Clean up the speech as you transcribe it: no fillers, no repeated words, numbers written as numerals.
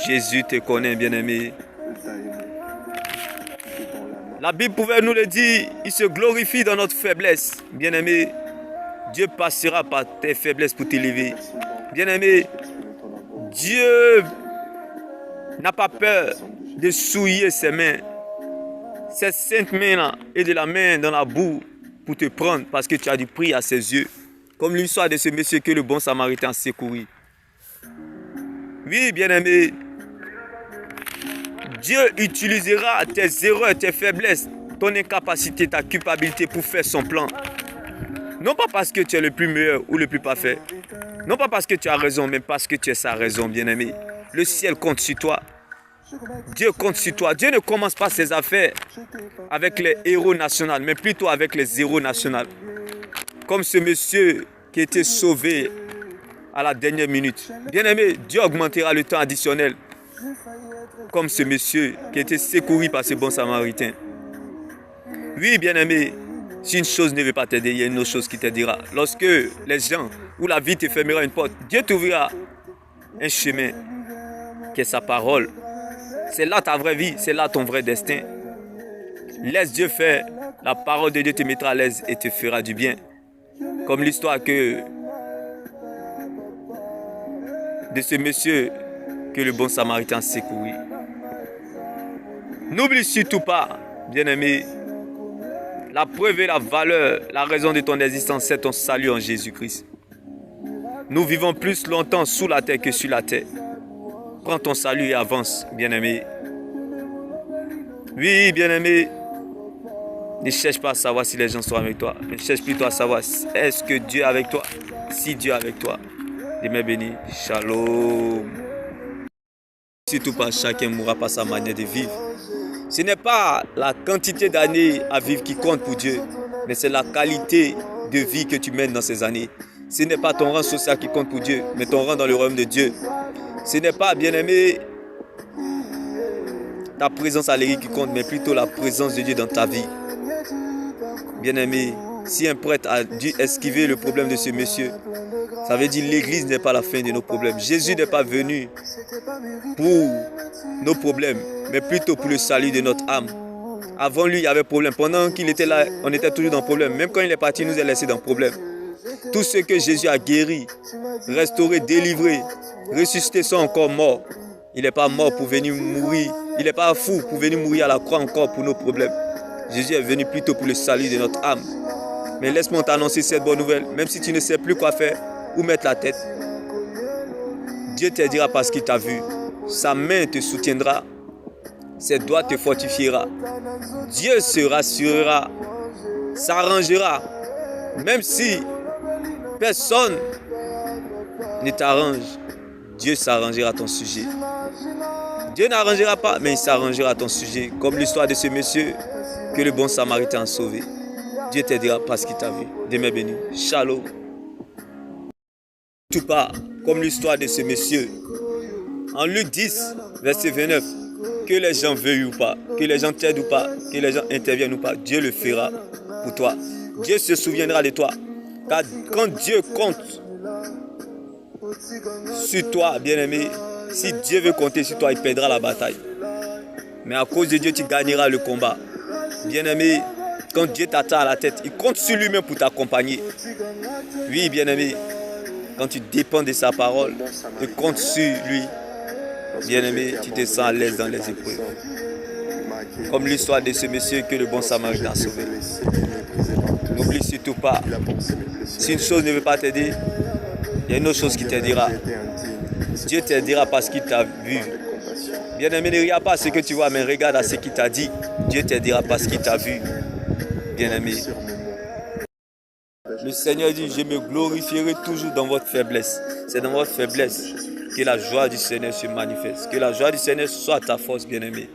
Jésus te connaît, bien-aimé. La Bible pouvait nous le dire, il se glorifie dans notre faiblesse. Bien-aimé, Dieu passera par tes faiblesses pour t'élever. Bien-aimé, Dieu n'a pas peur de souiller ses mains, ces saintes mains-là, et de la main dans la boue pour te prendre parce que tu as du prix à ses yeux. Comme l'histoire de ce monsieur que le bon samaritain a secouru. Oui, bien-aimé, Dieu utilisera tes erreurs, tes faiblesses, ton incapacité, ta culpabilité pour faire son plan. Non pas parce que tu es le plus meilleur ou le plus parfait. Non pas parce que tu as raison, mais parce que tu es sa raison, bien-aimé. Le ciel compte sur toi. Dieu compte sur toi. Dieu ne commence pas ses affaires avec les héros nationaux, mais plutôt avec les zéros nationaux. Comme ce monsieur qui a été sauvé à la dernière minute. Bien-aimé, Dieu augmentera le temps additionnel. Comme ce monsieur qui a été secouru par ce bon samaritain. Oui, bien-aimé, si une chose ne veut pas t'aider, il y a une autre chose qui t'aidera. Lorsque les gens ou la vie te fermera une porte, Dieu t'ouvrira un chemin qui est sa parole. C'est là ta vraie vie, c'est là ton vrai destin. Laisse Dieu faire, la parole de Dieu te mettra à l'aise et te fera du bien. Comme l'histoire de ce monsieur que le bon samaritain a secouru. N'oublie surtout pas, bien-aimé, la preuve et la valeur, la raison de ton existence, c'est ton salut en Jésus-Christ. Nous vivons plus longtemps sous la terre que sur la terre. Prends ton salut et avance, bien-aimé. Oui, bien-aimé, ne cherche pas à savoir si les gens sont avec toi. Ne cherche plutôt à savoir, est-ce que Dieu est avec toi? Si Dieu est avec toi, Dieu béni. Shalom. Surtout pas, chacun mourra par sa manière de vivre. Ce n'est pas la quantité d'années à vivre qui compte pour Dieu, mais c'est la qualité de vie que tu mènes dans ces années. Ce n'est pas ton rang social qui compte pour Dieu, mais ton rang dans le royaume de Dieu. Ce n'est pas, bien-aimé, ta présence à l'église qui compte, mais plutôt la présence de Dieu dans ta vie. Bien-aimé, si un prêtre a dû esquiver le problème de ce monsieur, ça veut dire que l'église n'est pas la fin de nos problèmes. Jésus n'est pas venu pour nos problèmes, mais plutôt pour le salut de notre âme. Avant lui, il y avait problème. Pendant qu'il était là, on était toujours dans le problème. Même quand il est parti, il nous a laissé dans le problème. Tout ce que Jésus a guéri, restauré, délivré, ressuscité sont encore morts. Il n'est pas mort pour venir mourir. Il n'est pas fou pour venir mourir à la croix encore pour nos problèmes. Jésus est venu plutôt pour le salut de notre âme. Mais laisse-moi t'annoncer cette bonne nouvelle. Même si tu ne sais plus quoi faire, où mettre la tête, Dieu t'aidera parce qu'il t'a vu. Sa main te soutiendra. Ses doigts te fortifiera. Dieu se rassurera, s'arrangera. Même si personne ne t'arrange, Dieu s'arrangera à ton sujet. Dieu n'arrangera pas, mais il s'arrangera à ton sujet. Comme l'histoire de ce monsieur que le bon samaritain a sauvé. Dieu t'aidera parce qu'il t'a vu. Demain béni. Shalom. Tout pas comme l'histoire de ce monsieur. En Luc 10, verset 29, que les gens veuillent ou pas, que les gens t'aident ou pas, que les gens interviennent ou pas, Dieu le fera pour toi. Dieu se souviendra de toi. Car quand Dieu compte sur toi, bien-aimé, si Dieu veut compter sur toi, il perdra la bataille. Mais à cause de Dieu, tu gagneras le combat. Bien-aimé, quand Dieu t'attend à la tête, il compte sur lui-même pour t'accompagner. Oui, bien-aimé, quand tu dépends de sa parole, il compte sur lui. Bien-aimé, tu te sens à l'aise dans les épreuves. Comme l'histoire de ce monsieur que le bon samaritain a sauvé. N'oublie surtout pas, si une chose ne veut pas t'aider, il y a une autre chose qui t'aidera. Dieu t'aidera parce qu'il t'a vu. Bien-aimé, ne regarde pas à ce que tu vois, mais regarde à ce qu'il t'a dit. Dieu t'aidera parce qu'il t'a vu. Bien-aimé. Le Seigneur dit, je me glorifierai toujours dans votre faiblesse. C'est dans votre faiblesse que la joie du Seigneur se manifeste. Que la joie du Seigneur soit ta force, bien-aimé.